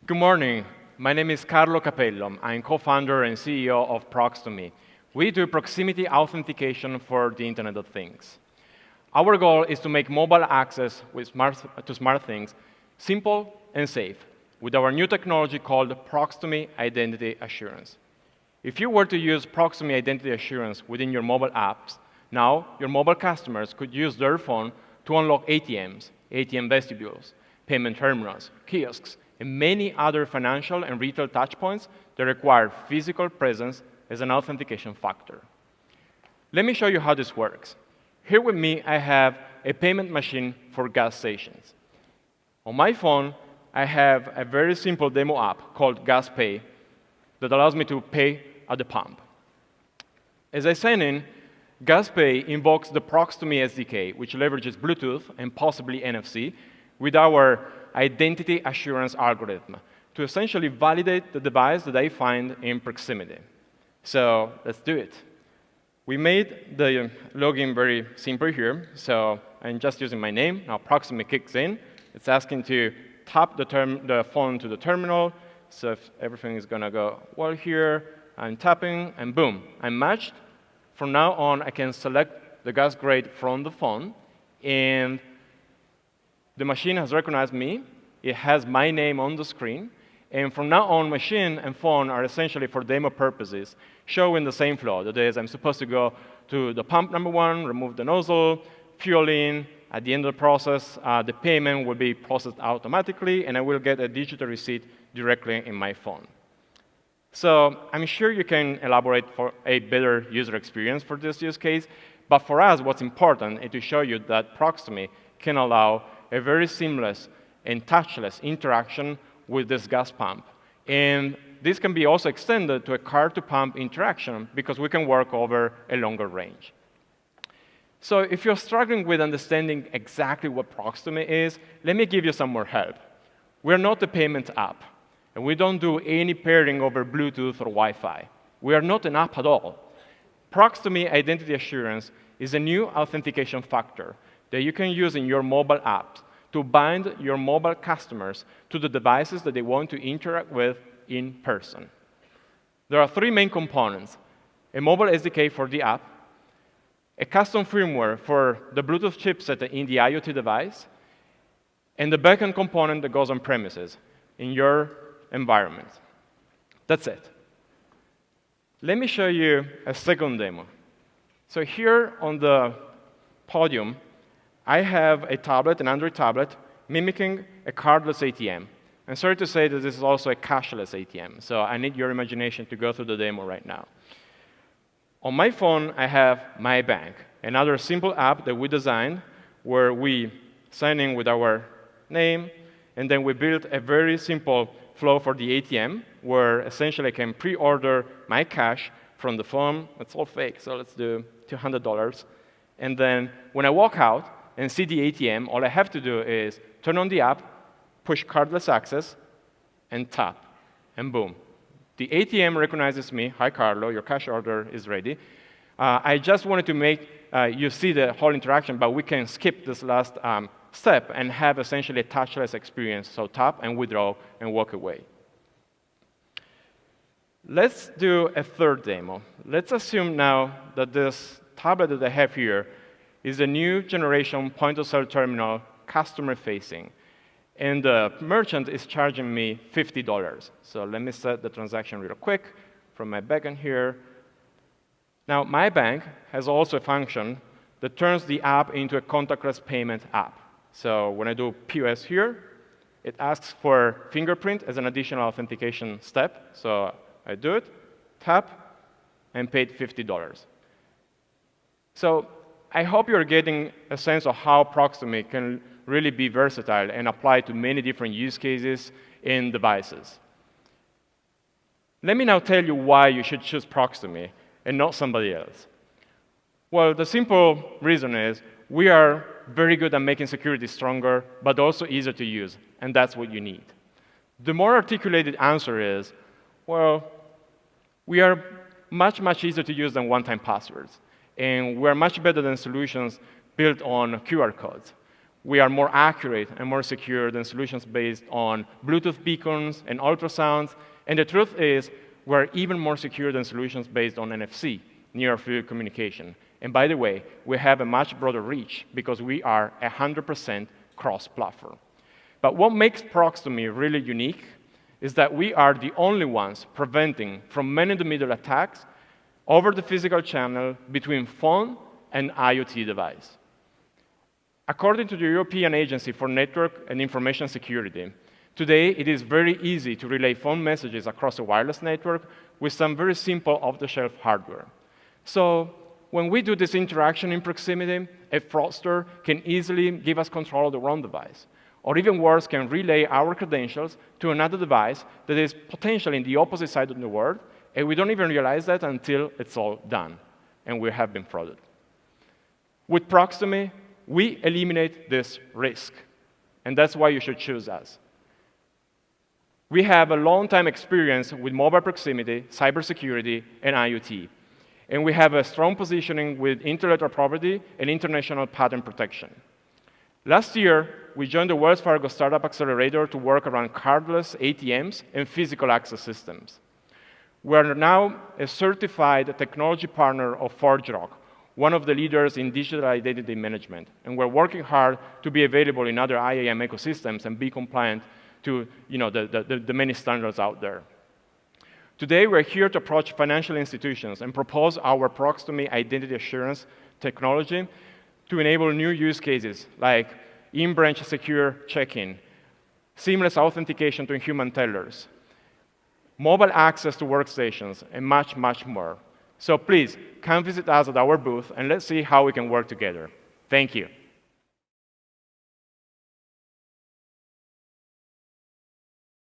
Good morning. My name is Carlo Capello. I'm co-founder and CEO of ProxToMe. We do proximity authentication for the Internet of Things. Our goal is to make mobile access to smart things simple and safe with our new technology called ProxToMe Identity Assurance. If you were to use ProxToMe Identity Assurance within your mobile apps, now your mobile customers could use their phone to unlock ATMs, ATM vestibules, payment terminals, kiosks, and many other financial and retail touchpoints that require physical presence as an authentication factor. Let me show you how this works. Here with me, I have a payment machine for gas stations. On my phone, I have a very simple demo app called Gas Pay that allows me to pay at the pump. As I sign in, Gas Pay invokes the ProxToMe SDK, which leverages Bluetooth and possibly NFC with our identity assurance algorithm to essentially validate the device that I find in proximity. So let's do it. We made the login very simple here. So I'm just using my name. Now ProxToMe kicks in. It's asking to tap the phone to the terminal. So if everything is going to go well here, I'm tapping, and boom, I'm matched. From now on, I can select the gas grade from the phone, and the machine has recognized me. It has my name on the screen. And from now on, machine and phone are essentially, for demo purposes, showing the same flow. That is, I'm supposed to go to the pump number 1, remove the nozzle, fuel in. At the end of the process, the payment will be processed automatically, and I will get a digital receipt directly in my phone. So I'm sure you can elaborate for a better user experience for this use case. But for us, what's important is to show you that ProxToMe can allow a very seamless and touchless interaction with this gas pump. And this can be also extended to a car-to-pump interaction because we can work over a longer range. So if you're struggling with understanding exactly what ProxToMe is, let me give you some more help. We're not a payment app, and we don't do any pairing over Bluetooth or Wi-Fi. We are not an app at all. ProxToMe Identity Assurance is a new authentication factor that you can use in your mobile apps to bind your mobile customers to the devices that they want to interact with in person. There are 3 main components: a mobile SDK for the app, a custom firmware for the Bluetooth chipset in the IoT device, and the backend component that goes on premises in your environment. That's it. Let me show you a second demo. So here on the podium, I have a tablet, an Android tablet, mimicking a cardless ATM. I'm sorry to say that this is also a cashless ATM, so I need your imagination to go through the demo right now. On my phone, I have My Bank, another simple app that we designed where we sign in with our name, and then we built a very simple flow for the ATM where essentially I can pre-order my cash from the phone. It's all fake, so let's do $200. And then when I walk out and see the ATM, all I have to do is turn on the app, push cardless access, and tap, and boom. The ATM recognizes me. Hi, Carlo, your cash order is ready. I just wanted to make you see the whole interaction, but we can skip this last step and have essentially a touchless experience. So tap and withdraw and walk away. Let's do a third demo. Let's assume now that this tablet that I have here is a new generation point-of-sale terminal, customer-facing. And the merchant is charging me $50. So let me set the transaction real quick from my backend here. Now, My Bank has also a function that turns the app into a contactless payment app. So when I do POS here, it asks for fingerprint as an additional authentication step. So I do it, tap, and paid $50. So I hope you're getting a sense of how ProxToMe can really be versatile and apply to many different use cases in devices. Let me now tell you why you should choose ProxToMe and not somebody else. Well, the simple reason is we are very good at making security stronger, but also easier to use, and that's what you need. The more articulated answer is, well, we are much, much easier to use than one-time passwords. And we're much better than solutions built on QR codes. We are more accurate and more secure than solutions based on Bluetooth beacons and ultrasounds. And the truth is, we're even more secure than solutions based on NFC, near-field communication. And by the way, we have a much broader reach because we are 100% cross-platform. But what makes ProxToMe really unique is that we are the only ones preventing from man-in-the-middle attacks over the physical channel between phone and IoT device. According to the European Agency for Network and Information Security, today it is very easy to relay phone messages across a wireless network with some very simple off-the-shelf hardware. So when we do this interaction in proximity, a fraudster can easily give us control of the wrong device. Or even worse, can relay our credentials to another device that is potentially in the opposite side of the world, and we don't even realize that until it's all done, and we have been frauded. With ProxToMe, we eliminate this risk, and that's why you should choose us. We have a long-time experience with mobile proximity, cybersecurity, and IoT, and we have a strong positioning with intellectual property and international patent protection. Last year, we joined the Wells Fargo Startup Accelerator to work around cardless ATMs and physical access systems. We are now a certified technology partner of ForgeRock, one of the leaders in digital identity management, and we're working hard to be available in other IAM ecosystems and be compliant to the many standards out there. Today, we're here to approach financial institutions and propose our ProxToMe identity assurance technology to enable new use cases like in-branch secure check-in, seamless authentication to human tellers, mobile access to workstations, and much, much more. So please, come visit us at our booth, and let's see how we can work together. Thank you.